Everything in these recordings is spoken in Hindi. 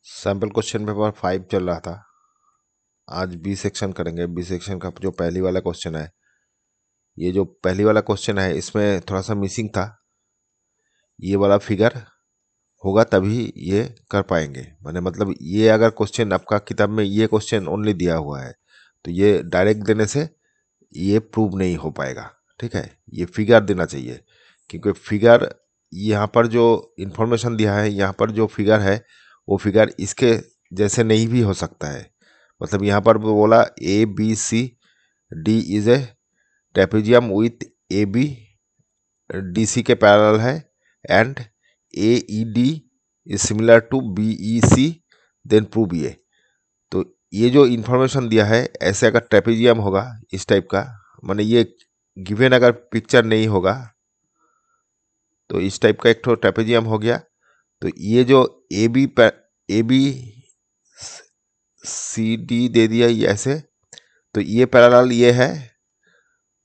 सैम्पल क्वेश्चन पेपर 5 चल रहा था। आज बी सेक्शन करेंगे। बी सेक्शन का जो पहली वाला क्वेश्चन है, ये जो पहली वाला क्वेश्चन है इसमें थोड़ा सा मिसिंग था। ये वाला फिगर होगा तभी ये कर पाएंगे। मतलब ये अगर क्वेश्चन आपका किताब में ये क्वेश्चन ओनली दिया हुआ है तो ये डायरेक्ट देने से ये प्रूव नहीं हो पाएगा। ठीक है, ये फिगर देना चाहिए, क्योंकि फिगर यहाँ पर जो इंफॉर्मेशन दिया है, यहाँ पर जो फिगर है वो फिगर इसके जैसे नहीं भी हो सकता है। मतलब यहाँ पर बोला A B C D is a trapezium with A B D C के पैरेलल है and A E D is similar to B E C, then prove ये। तो ये जो इंफॉर्मेशन दिया है, ऐसे अगर ट्रेपेजियम होगा इस टाइप का, माने ये गिवन अगर पिक्चर नहीं होगा तो इस टाइप का एक तो ट्रेपेजियम हो गया। तो ये जो ए बी सी डी दे दिया ये ऐसे, तो ये पैरेलल ये है।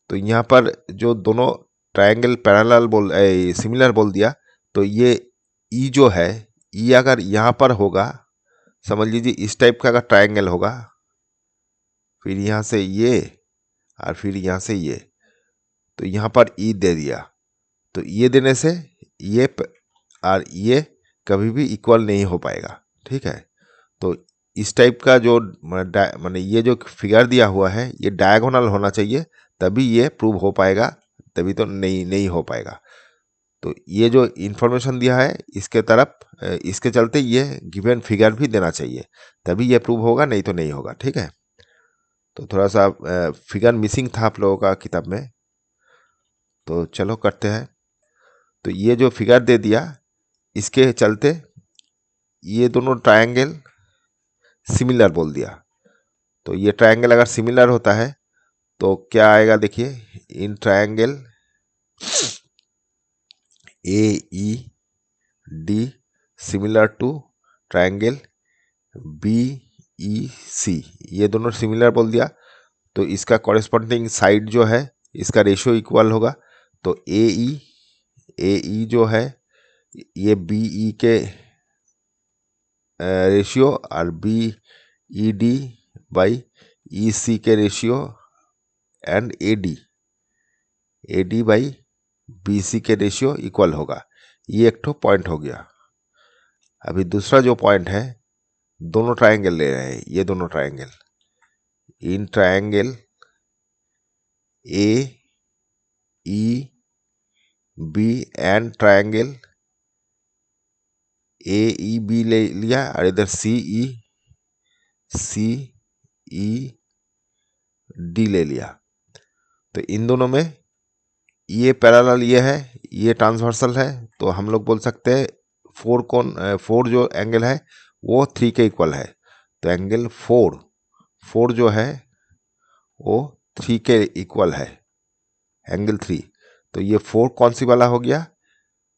तो यहाँ पर जो दोनों ट्रायंगल पैरेलल सिमिलर बोल दिया, तो ये ई जो है, ई अगर यहाँ पर होगा, समझ लीजिए इस टाइप का अगर ट्रायंगल होगा, फिर यहाँ से ये और फिर यहाँ से ये, तो यहाँ पर ई दे दिया। तो ये देने से ये और ये कभी भी इक्वल नहीं हो पाएगा। ठीक है, तो इस टाइप का जो माने ये जो फिगर दिया हुआ है ये डायगोनल होना चाहिए, तभी ये प्रूव हो पाएगा, तभी तो नहीं हो पाएगा। तो ये जो इंफॉर्मेशन दिया है इसके तरफ इसके चलते ये गिवन फिगर भी देना चाहिए, तभी ये प्रूव होगा, नहीं तो नहीं होगा। ठीक है, तो थोड़ा सा फिगर मिसिंग था आप लोगों का किताब में, तो चलो करते हैं। तो ये जो फिगर दे दिया इसके चलते ये दोनों ट्रायंगल सिमिलर बोल दिया। तो ये ट्रायंगल अगर सिमिलर होता है तो क्या आएगा, देखिए, in triangle A E D similar to triangle B E C, ये दोनों सिमिलर बोल दिया। तो इसका कॉरेस्पॉन्डिंग साइड जो है इसका रेशियो इक्वल होगा। तो ए ई जो है ये बी ई के रेशियो और B E D by E C के ratio and A D by B C के रेशियो इक्वल होगा। ये एक तो पॉइंट हो गया। अभी दूसरा जो पॉइंट है, दोनों ट्रायंगल ले रहे हैं, ये दोनों ट्रायंगल, इन triangle A E B and triangle A E B ले लिया और इधर सी ई डी ले लिया। तो इन दोनों में ये पैरेलल ये है, ये ट्रांसवर्सल है, तो हम लोग बोल सकते हैं फोर जो एंगल है वो 3 के इक्वल है। तो एंगल फोर जो है वो 3 के इक्वल है, एंगल 3। तो ये 4 कौन सी वाला हो गया,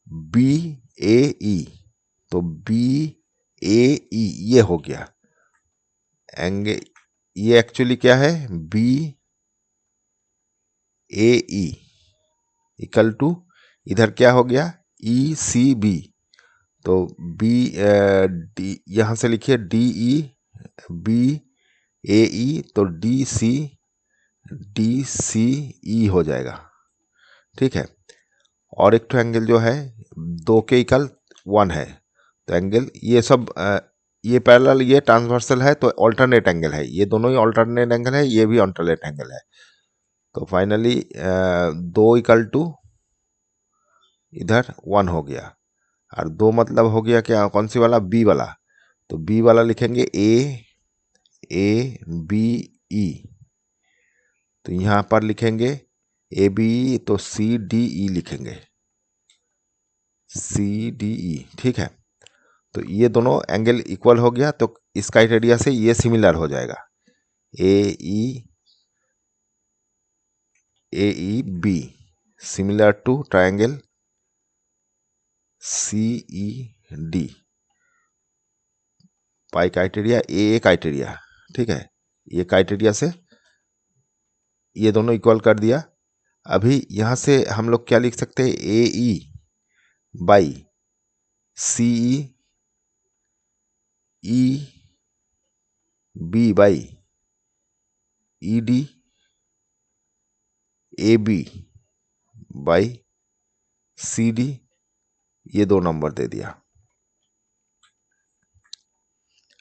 बी ए ई। तो बी ए ई ये हो गया एंगल, ये एक्चुअली क्या है, B A E equal to, इधर क्या हो गया, ई सी बी। तो बी डी यहाँ से लिखिए डी ई बी ए ई, तो डी सी ई हो जाएगा। ठीक है, और एक तो एंगल जो है 2 के इक्वल 1 है। तो एंगल ये सब ये पैरेलल ये ट्रांसवर्सल है, तो ऑल्टरनेट एंगल है, ये दोनों ही ऑल्टरनेट एंगल है, ये भी ऑल्टरनेट एंगल है। तो फाइनली 2 इक्वल टू इधर 1 हो गया, और 2 मतलब हो गया क्या, कौन सी वाला, बी वाला। तो बी वाला लिखेंगे ए बी ई, तो यहाँ पर लिखेंगे ए बी, तो सी डी ई लिखेंगे, सी डी ई। ठीक है, तो ये दोनों एंगल इक्वल हो गया, तो इस क्राइटेरिया से ये सिमिलर हो जाएगा, A E B similar to triangle C E D, by criteria A criteria. ठीक है, ये क्राइटेरिया से ये दोनों इक्वल कर दिया। अभी यहाँ से हम लोग क्या लिख सकते हैं, A E by C E B by E D A B by C D, ये 2 नंबर दे दिया।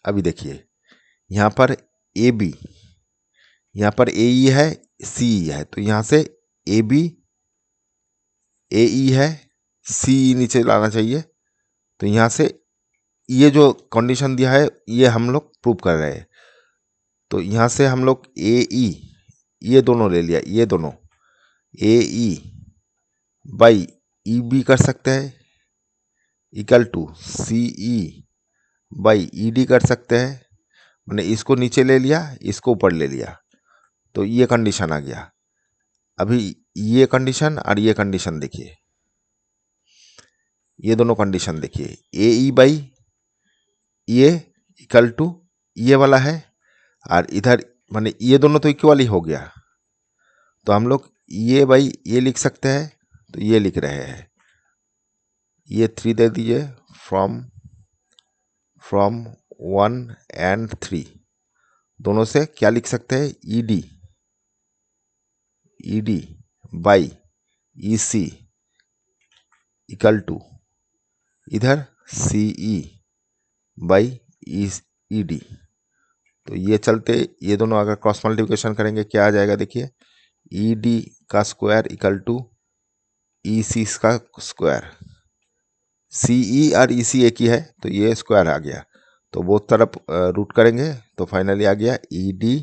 अभी देखिए यहां पर ए बी, यहां पर ए ई है, सी ई है, तो यहां से ए बी ए ई है, सी ई नीचे लाना चाहिए। तो यहां से ये जो कंडीशन दिया है ये हम लोग प्रूव कर रहे हैं। तो यहां से हम लोग ए ई ये दोनों ले लिया, ये दोनों ए ई बाई ई बी कर सकते हैं, equal to C E by E D कर सकते हैं। मैंने इसको नीचे ले लिया, इसको ऊपर ले लिया, तो ये कंडीशन आ गया। अभी ये कंडीशन और ये कंडीशन देखिए, ये दोनों कंडीशन देखिए, ए ई बाई ये इक्वल टू ये वाला है, और इधर माने ये दोनों तो इक्वल ही हो गया। तो हम लोग ये बाई ये लिख सकते हैं, तो ये लिख रहे हैं, ये 3 दे दीजिए, फ्रॉम 1 and 3 दोनों से क्या लिख सकते हैं, E D by E C equal to इधर C E by E D. तो ये चलते ये दोनों अगर क्रॉस मल्टीप्लिकेशन करेंगे क्या आ जाएगा, देखिए ई डी का स्क्वायर इक्वल टू ई सी का स्क्वायर, सी ई और ई सी एक ही है तो ये स्क्वायर आ गया। तो बहुत तरफ रूट करेंगे तो फाइनली आ गया E D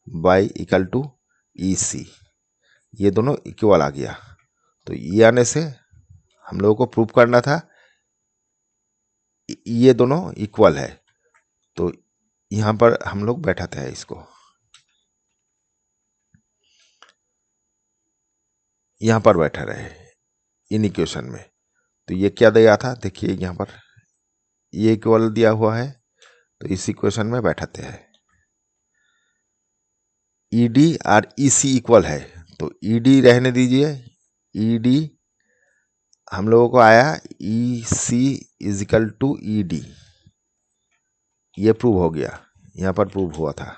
by equal to E C, ये दोनों इक्वल आ गया। तो ये आने से हम लोगों को प्रूव करना था ये दोनों इक्वल है। तो यहां पर हम लोग बैठाते हैं इसको, यहां पर बैठा रहे इन इक्वेशन में। तो ये क्या दिया था, देखिए यहां पर ये इक्वल दिया हुआ है, तो इस इक्वेशन में बैठाते हैं। ई डी और ई सी इक्वल है, तो ई डी रहने दीजिए, ई डी हम लोगों को आया E C is equal to E D, ये प्रूव हो गया, यहां पर प्रूव हुआ था।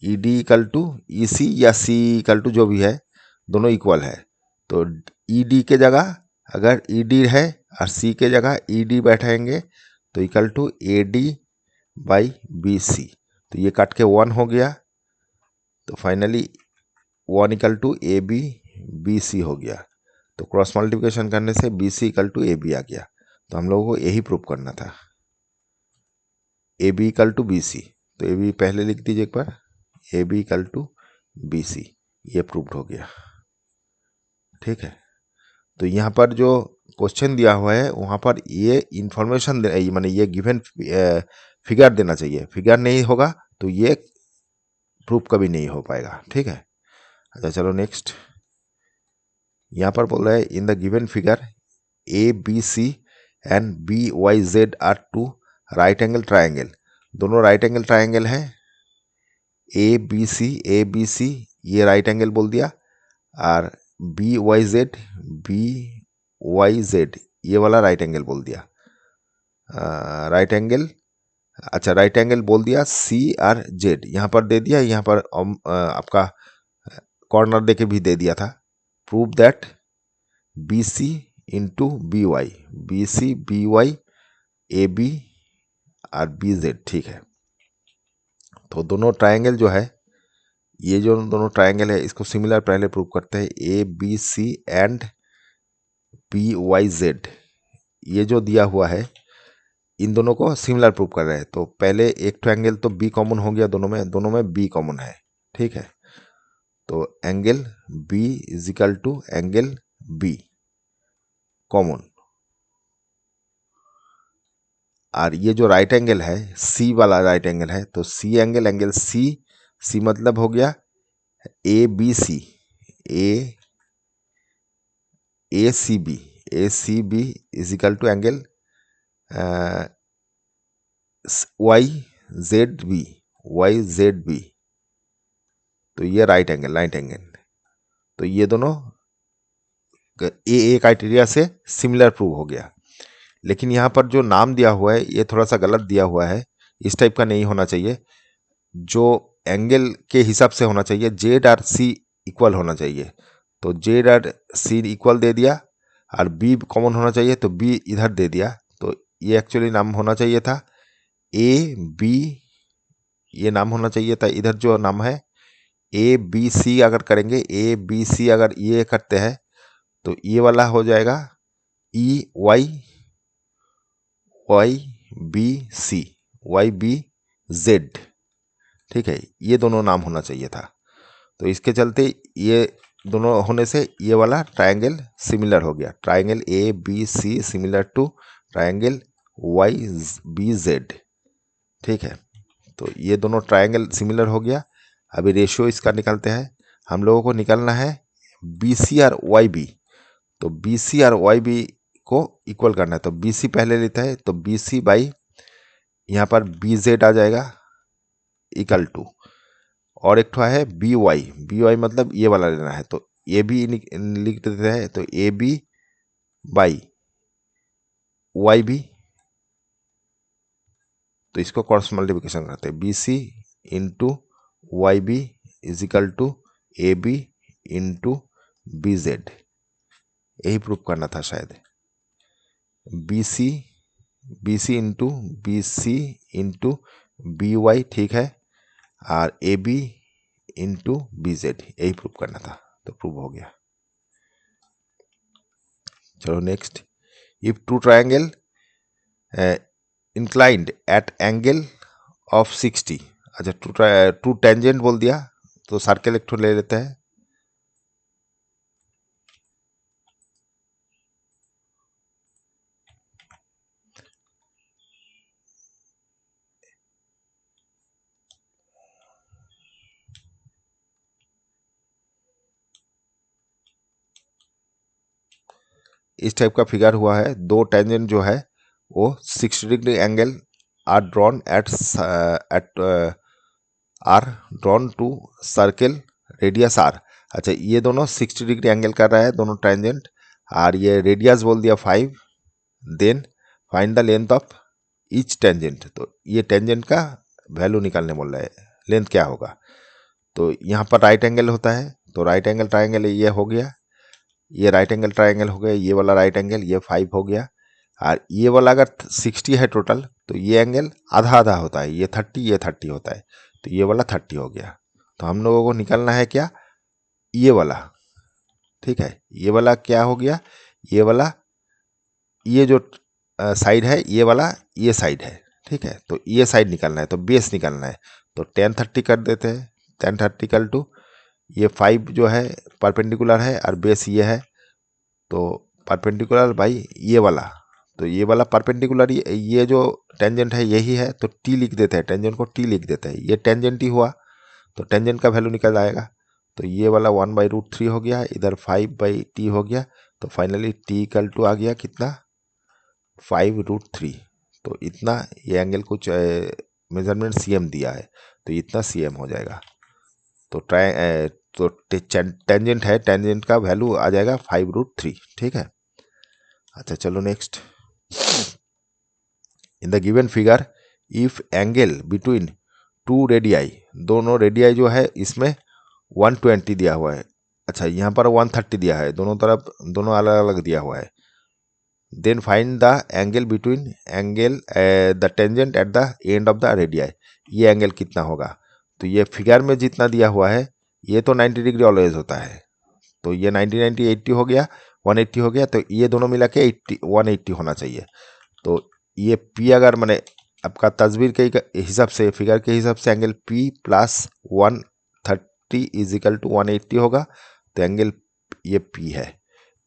E D equal to E C या सी इक्वल टू जो भी है, दोनों इक्वल है। तो ई डी के जगह अगर ई डी है और सी के जगह ई डी बैठाएंगे तो equal to A D by B C, तो ये कट के 1 हो गया। तो finally 1 equal to A B B C हो गया। तो क्रॉस मल्टीप्लिकेशन करने से B C equal to A B आ गया। तो हम लोगों को यही प्रूव करना था, A B equal to B C. तो ए बी पहले लिख दीजिए एक बार, A B equal to B सी, ये प्रूव्ड हो गया। ठीक है, तो यहाँ पर जो क्वेश्चन दिया हुआ है वहाँ पर ये इंफॉर्मेशन माने ये गिवन फिगर देना चाहिए, फिगर नहीं होगा तो ये प्रूफ कभी नहीं हो पाएगा। ठीक है, अच्छा चलो नेक्स्ट। यहाँ पर बोल रहा है in the given figure A B C and B Y Z are two right angle triangle, दोनों राइट एंगल ट्राइंगल है। ए बी सी ये राइट एंगल बोल दिया, और बी वाई जेड ये वाला राइट एंगल बोल दिया, राइट एंगल, अच्छा राइट एंगल बोल दिया सी और जेड यहाँ पर दे दिया, यहाँ पर आपका कॉर्नर देके भी दे दिया था। Prove that B C into B Y A B और बी जेड। ठीक है, तो दोनों ट्राइंगल जो है, ये जो दोनों ट्राइंगल है इसको सिमिलर पहले प्रूव करते हैं। A B C and B Y Z, ये जो दिया हुआ है इन दोनों को सिमिलर प्रूव कर रहे हैं। तो पहले एक ट्रायंगल तो बी कॉमन हो गया, दोनों में बी कॉमन है। ठीक है, तो angle B is equal to angle B common, और ये जो राइट एंगल है सी वाला राइट एंगल है, तो सी एंगल सी मतलब हो गया A B C, A C B is equal to angle Y Z B, तो ये राइट एंगल, तो ये दोनों ए क्राइटेरिया से सिमिलर प्रूव हो गया। लेकिन यहाँ पर जो नाम दिया हुआ है ये थोड़ा सा गलत दिया हुआ है, इस टाइप का नहीं होना चाहिए। जो एंगल के हिसाब से होना चाहिए, जेड आर सी इक्वल होना चाहिए। तो जेड आर सी इक्वल दे दिया और बी कॉमन होना चाहिए, तो बी इधर दे दिया। तो ये एक्चुअली नाम होना चाहिए था ए बी, ये नाम होना चाहिए था। इधर जो नाम है ए बी सी अगर करेंगे, ए बी सी अगर ये करते हैं तो ये वाला हो जाएगा E Y Y B C, Y B Z. ठीक है, ये दोनों नाम होना चाहिए था। तो इसके चलते ये दोनों होने से ये वाला ट्रायंगल सिमिलर हो गया। Triangle A B C similar to triangle Y B Z. ठीक है, तो ये दोनों ट्रायंगल सिमिलर हो गया। अभी रेशियो इसका निकालते हैं। हम लोगों को निकालना है बी सी और वाई बी। तो बी सी और वाई बी को इक्वल करना है, तो बी सी पहले लेता है, तो बी सी बाई यहाँ पर बी जेड आ जाएगा इक्वल टू, और एक ठो है बी वाई मतलब ये वाला लेना है, तो ए बी लिख देते हैं। तो A B by Y B, तो इसको क्रॉस मल्टीप्लिकेशन करते हैं, B C into Y B is equal to A B into B Z. यही प्रूफ करना था शायद। B C into B Y, ठीक है, और A B into B Z, यही प्रूफ करना था। तो प्रूव हो गया। चलो next, if two triangle inclined at angle of 60। अच्छा, टू टेंजेंट बोल दिया, तो सर्कल एक ठो ले लेते हैं। इस टाइप का फिगर हुआ है। दो टेंजेंट जो है वो 60 degree angle are drawn are drawn to circle radius R. अच्छा, ये दोनों 60 डिग्री एंगल कर रहा है दोनों टेंजेंट, और ये रेडियस बोल दिया 5। Then find the length of each tangent. तो ये टेंजेंट का वैल्यू निकालने बोल रहा है, लेंथ क्या होगा। तो यहाँ पर राइट एंगल होता है, तो राइट एंगल ट्राइंगल ये हो गया, ये राइट एंगल ट्राइंगल हो गया, ये वाला राइट एंगल ये 5 हो गया। और ये वाला अगर 60 है टोटल, तो ये एंगल आधा आधा होता है, ये 30 ये 30 होता है, तो ये वाला 30 हो गया। तो हम लोगों को निकालना है क्या, ये वाला। ठीक है, ये वाला क्या हो गया, ये वाला, ये जो साइड है ये वाला, ये साइड है। ठीक है, तो ये साइड निकालना है, तो बेस निकालना है। तो 1030 कर देते हैं, 1030 इक्वल टू ये 5 जो है परपेंडिकुलर है और बेस ये है, तो परपेंडिकुलर बाई ये वाला। तो ये वाला परपेंडिकुलर, ये जो टेंजेंट है यही है, तो टी लिख देते हैं, टेंजेंट को टी लिख देते हैं। ये टेंजेंट ही हुआ, तो टेंजेंट का वैल्यू निकल आएगा। तो ये वाला 1/√3 हो गया, इधर 5/t हो गया। तो फाइनली टी इक्वल टू आ गया कितना, 5√3। तो इतना ये एंगल कुछ मेजरमेंट सीएम दिया है, तो इतना सीएम हो जाएगा। तो तो टेंजेंट है, टेंजेंट का वैल्यू आ जाएगा 5√3। ठीक है, अच्छा चलो next. In the given figure if angle between two radii, दोनों रेडियाई जो है इसमें 120 दिया हुआ है। अच्छा, यहाँ पर 130 दिया है, दोनों तरफ दोनों अलग अलग दिया हुआ है। Then find the angle between angle the tangent at the end of the radii. ये एंगल कितना होगा। तो ये फिगर में जितना दिया हुआ है ये तो 90 डिग्री ऑलवेज होता है, तो ये 90 90 80 हो गया, 180 हो गया, तो ये दोनों मिला के 180 होना चाहिए। तो ये P अगर मैंने आपका तस्वीर के हिसाब से, फिगर के हिसाब से angle P plus 130 is equal to 180 होगा। तो एंगल ये P है,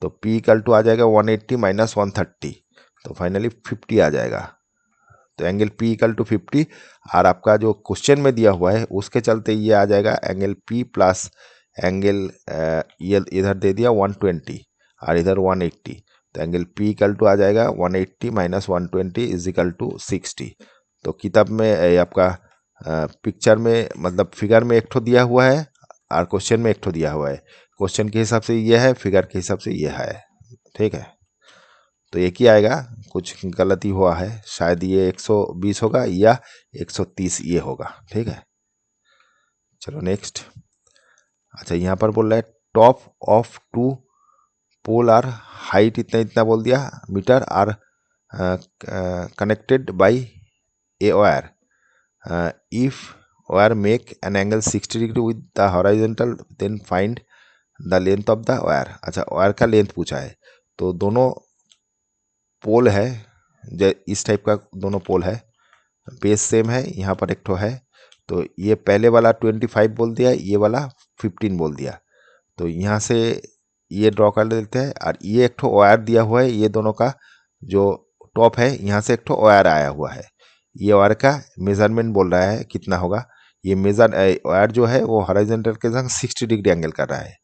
तो P इक्वल टू आ जाएगा 180 माइनस 130, तो फाइनली 50 आ जाएगा। तो एंगल P इक्वल टू 50, और आपका जो क्वेश्चन में दिया हुआ है उसके चलते ये आ जाएगा एंगल P प्लस एंगल ये इधर दे दिया 120 और इधर 180। तो एंगल P इक्वल टू आ जाएगा 180 माइनस 120 इज इक्वल टू 60। तो किताब में आपका पिक्चर में मतलब फिगर में एक ठो दिया हुआ है और क्वेश्चन में एक ठो दिया हुआ है। क्वेश्चन के हिसाब से ये है, फिगर के हिसाब से ये है। ठीक है, तो एक ही आएगा, कुछ गलती हुआ है, शायद ये 120 होगा या 130 ये होगा। ठीक है, चलो नेक्स्ट। अच्छा, यहाँ पर बोल रहा है top of two pole are height इतना इतना बोल दिया metre are connected by a wire, if wire make an angle 60 degree with the horizontal then find the length of the wire। अच्छा, वायर का लेंथ पूछा है, तो दोनों पोल है, इस टाइप का दोनों पोल है, बेस सेम है, यहाँ पर एक ठो है, तो ये पहले वाला 25 बोल दिया, ये वाला 15 बोल दिया, तो यहाँ से ये ड्रॉ कर लेते हैं। और ये एक ठो वायर दिया हुआ है, ये दोनों का जो टॉप है यहाँ से एक ठो वायर आया हुआ है, ये वायर का मेजरमेंट बोल रहा है कितना होगा। ये वायर जो है वो हॉरिजॉन्टल के संग 60 डिग्री एंगल कर रहा है,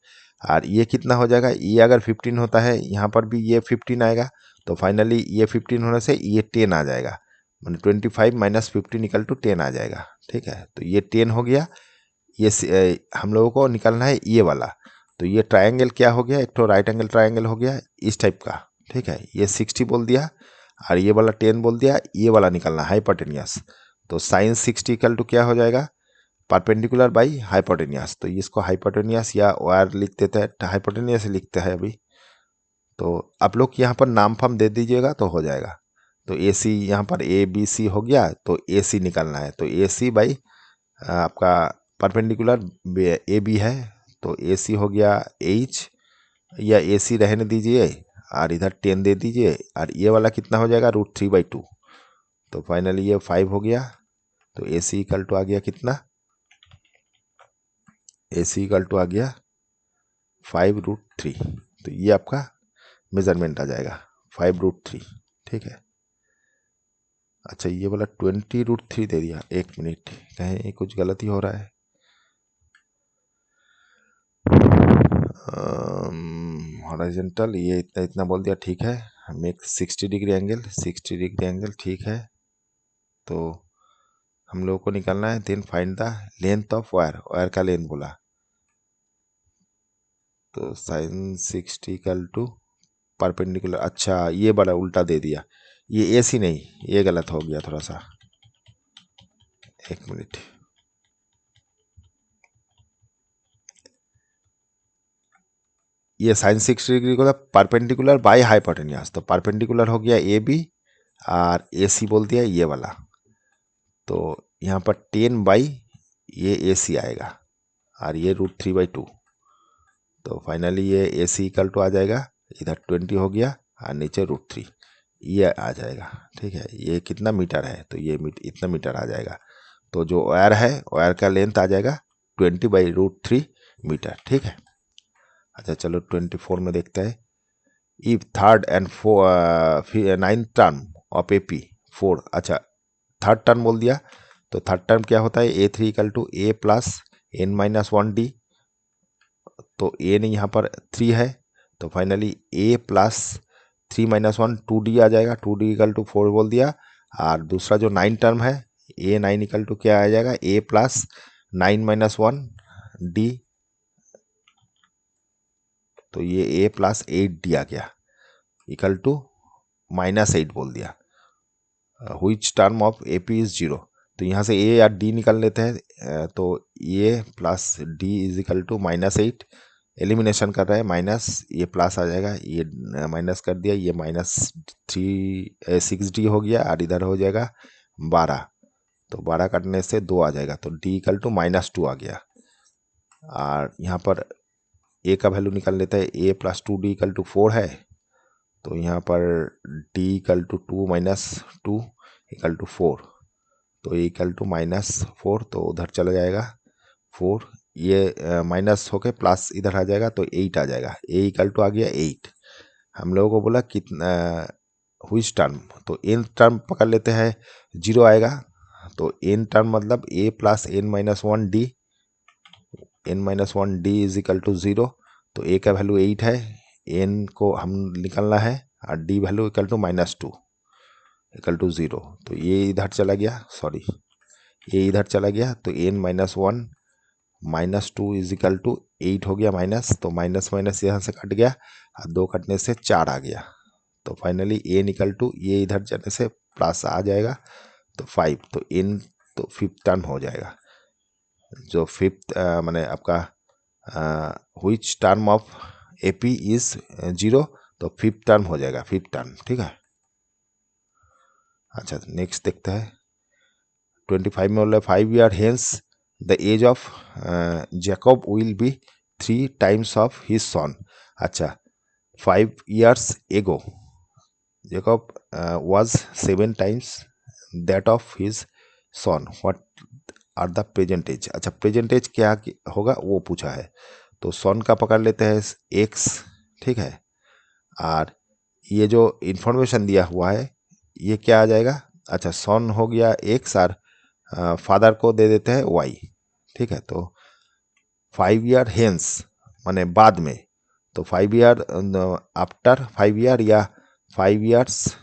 और ये कितना हो जाएगा, ये अगर 15 होता है यहाँ पर भी ये 15 आएगा, तो फाइनली ये 15 होने से ये 10 आ जाएगा, मैंने 25 माइनस 15 इक्वल टू 10 आ जाएगा। ठीक है, तो ये 10 हो गया। ये हम लोगों को निकालना है ये वाला, तो ये ट्रायंगल क्या हो गया, एक तो राइट एंगल ट्रायंगल हो गया इस टाइप का। ठीक है, ये 60 बोल दिया और ये वाला 10 बोल दिया, ये वाला निकालना हाइपोटेनियस, तो साइन 60 इक्वल टू क्या हो जाएगा, परपेंडिकुलर बाई हाइपोटेनियस। तो इसको हाइपोटेनियस या वायर लिख देते हैं, हाइपोटेनियस लिखते हैं अभी, तो आप लोग यहाँ पर नाम फार्म दे दीजिएगा तो हो जाएगा। तो ए सी यहाँ पर ए बी सी हो गया, तो ए सी निकालना है, तो ए सी बाई आपका परपेंडिकुलर ए बी है, तो ए सी हो गया एच, या ए सी रहने दीजिए और इधर 10 दे दीजिए, और ये वाला कितना हो जाएगा √3/2, तो फाइनली ये 5 हो गया। तो ए सी इक्वल टू आ गया कितना, ए सी इक्वल टू आ गया 5√3, तो ये आपका मेजरमेंट आ जाएगा 5√3। ठीक है, अच्छा ये वाला 20√3 दे दिया, एक मिनट, कहीं कुछ गलती हो रहा है। हॉरिजॉन्टल ये इतना इतना बोल दिया, ठीक है, make 60 degree angle, 60 degree angle ठीक है, तो हम लोगों को निकालना है then find the length of wire, wire का लेंथ बोला, तो साइन 60 इक्वल टू परपेंडिकुलर, अच्छा ये बड़ा उल्टा दे दिया, ये ए सी नहीं, ये गलत हो गया थोड़ा सा, एक मिनट, ये साइन 60 डिग्री को परपेंडिकुलर बाय हाइपोटेनियस, तो परपेंडिकुलर हो गया ए बी और ए सी बोल दिया ये वाला, तो यहाँ पर 10 बाई ये ए सी आएगा और ये √3/2, तो फाइनली ये ए सी इक्वल टू आ जाएगा, इधर 20 हो गया और नीचे √3 ये आ जाएगा। ठीक है, ये कितना मीटर है, तो ये इतना मीटर आ जाएगा, तो जो वायर है वायर का लेंथ आ जाएगा 20/√3 मीटर। ठीक है, अच्छा चलो 24 में देखते हैं, if third and 9th term of AP 4, अच्छा थर्ड टर्म बोल दिया, तो थर्ड टर्म क्या होता है, A3 equal to A plus n-1D, तो A ने यहाँ पर 3 है, तो फाइनली A प्लस 3-1 2D आ जाएगा, 2D इक्वल टू 4 बोल दिया, और दूसरा जो 9 टर्म है A9 इक्वल टू क्या आ जाएगा, A प्लस 9-1D, तो ये A प्लस 8D आ गया इक्वल टू -8 बोल दिया, which term of AP is 0, तो यहाँ से A या D निकाल लेते हैं, तो A plus D is equal to -8, elimination कर रहा है, माइनस ये प्लस आ जाएगा, ये माइनस कर दिया, ये -6D हो गया और इधर हो जाएगा 12, तो 12 काटने से 2 आ जाएगा, तो D इक्वल टू -2 आ गया, और यहाँ पर A का वैल्यू निकाल लेते हैं, A plus 2D equal to 4 है, तो यहाँ पर D equal to 2 - 2 equal to 4, तो A इक्वल टू -4, तो उधर चला जाएगा 4, ये माइनस होके प्लस इधर आ जाएगा, तो 8 आ जाएगा, A इक्वल टू आ गया 8। हम लोगों को बोला कितना व्हिच टर्म, तो n टर्म पकड़ लेते हैं, 0 आएगा, तो n टर्म मतलब A plus n-1D, n-1D is equal to 0, तो A का वैल्यू 8 है, n को हम निकालना है, और D value equal to -2 equal to 0, तो ये इधर चला गया, सॉरी ये इधर चला गया, तो n-1 -2 इज इक्वल टू 8 हो गया माइनस, तो माइनस माइनस यहाँ से कट गया और 2 कटने से 4 आ गया, तो फाइनली एन इक्वल टू ये इधर जाने से प्लस आ जाएगा तो 5, तो एन तो फिफ्थ टर्म हो जाएगा। जो फिफ्थ माने आपका which term of AP is 0, तो फिफ्थ टर्म हो जाएगा, फिफ्थ टर्म। ठीक है। अच्छा नेक्स्ट देखते हैं 25 में बोला 5 year hence the age of Jacob will be 3 times of his son. अच्छा 5 years ago Jacob was 7 times that of his son. What are the present age? अच्छा प्रेजेंट एज क्या होगा वो पूछा है, तो सन का पकड़ लेते हैं एक्स। ठीक है। और ये जो इंफॉर्मेशन दिया हुआ है ये क्या आ जाएगा, अच्छा सन हो गया एक्स और फादर को दे देते हैं वाई। ठीक है। तो 5 ईयर हेंस माने बाद में, तो 5 ईयर आफ्टर 5 ईयर या 5 ईयर्स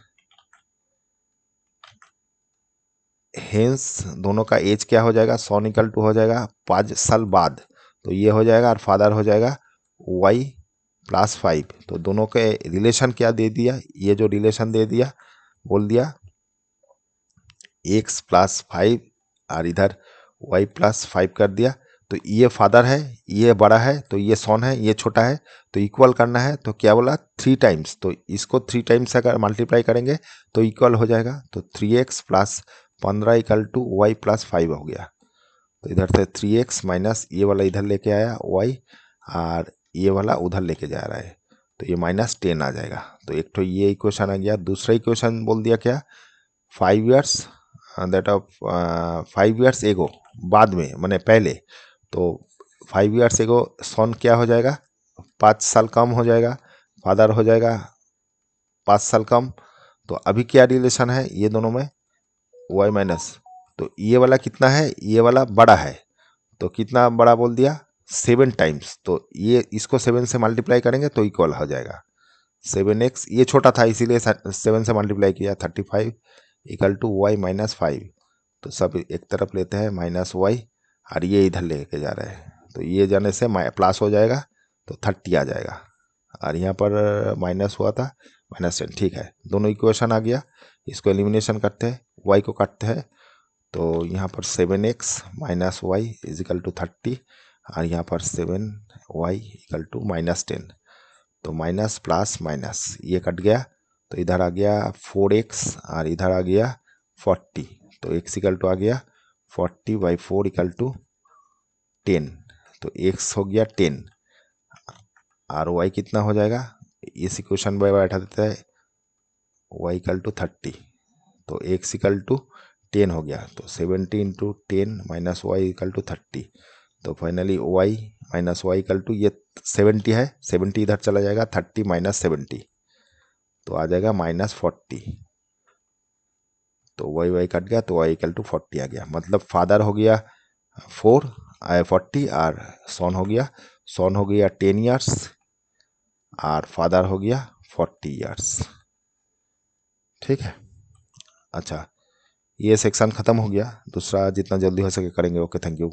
हेंस, दोनों का एज क्या हो जाएगा, सन इक्वल टू हो जाएगा 5 साल बाद, तो ये हो जाएगा और फादर हो जाएगा वाई प्लस 5। तो दोनों के रिलेशन क्या दे दिया, ये जो रिलेशन दे दिया बोल दिया एक्स प्लस 5 और इधर वाई प्लस 5 कर दिया। तो ये फादर है, ये बड़ा है, तो ये सन है, ये छोटा है, तो इक्वल करना है। तो क्या बोला 3 टाइम्स, तो इसको 3 टाइम्स अगर मल्टीप्लाई करेंगे तो इक्वल हो जाएगा। तो 3x plus 15 equal to Y plus 5 हो गया। तो इधर से 3x माइनस ये वाला इधर लेके आया वाई और ये वाला उधर लेके जा रहा है, तो ये -10 आ जाएगा। तो एक तो ये इक्वेशन आ गया। दूसरा इक्वेशन बोल दिया क्या, 5 years that of 5 years ago, बाद में माने पहले, तो 5 ईयर्स एगो सन क्या हो जाएगा 5 साल कम हो जाएगा, फादर हो जाएगा 5 साल कम। तो अभी क्या रिलेशन है ये दोनों में, वाई माइनस, तो ये वाला कितना है, ये वाला बड़ा है, तो कितना बड़ा बोल दिया 7 टाइम्स, तो ये इसको 7 से मल्टीप्लाई करेंगे तो इक्वल हो जाएगा 7x। ये छोटा था इसीलिए 7 से मल्टीप्लाई किया, 35 इक्वल टू वाई माइनस 5। तो सब एक तरफ लेते हैं माइनस वाई और ये इधर लेके जा रहे हैं, तो ये जाने से प्लस हो जाएगा तो 30 आ जाएगा और यहाँ पर माइनस हुआ था -10। ठीक है, दोनों इक्वेशन आ गया। इसको एलिमिनेशन करते हैं, वाई को काटते हैं, तो यहाँ पर 7x minus Y is equal to 30 और यहाँ पर 7y इक्वल टू -10। तो माइनस प्लस माइनस ये कट गया, तो इधर आ गया 4x और इधर आ गया 40। तो x इक्वल टू आ गया 40/4 इक्वल टू 10। तो x हो गया 10 और y कितना हो जाएगा, इस इक्वेशन में बैठा देता है y इक्वल टू 30। तो x इक्वल टू 10 हो गया, तो 70 into 10 minus Y equal to 30। तो finally y minus Y equal to ये 70 है, 70 इधर चला जाएगा, 30 माइनस 70 तो आ जाएगा -40। तो y कट गया, तो y इक्वल टू 40 आ गया। मतलब फादर हो गया 40 और सन हो गया 10 ईयर्स और फादर हो गया 40 ईयर्स। ठीक है। अच्छा ये सेक्शन ख़त्म हो गया, दूसरा जितना जल्दी हो सके करेंगे। Okay, thank you.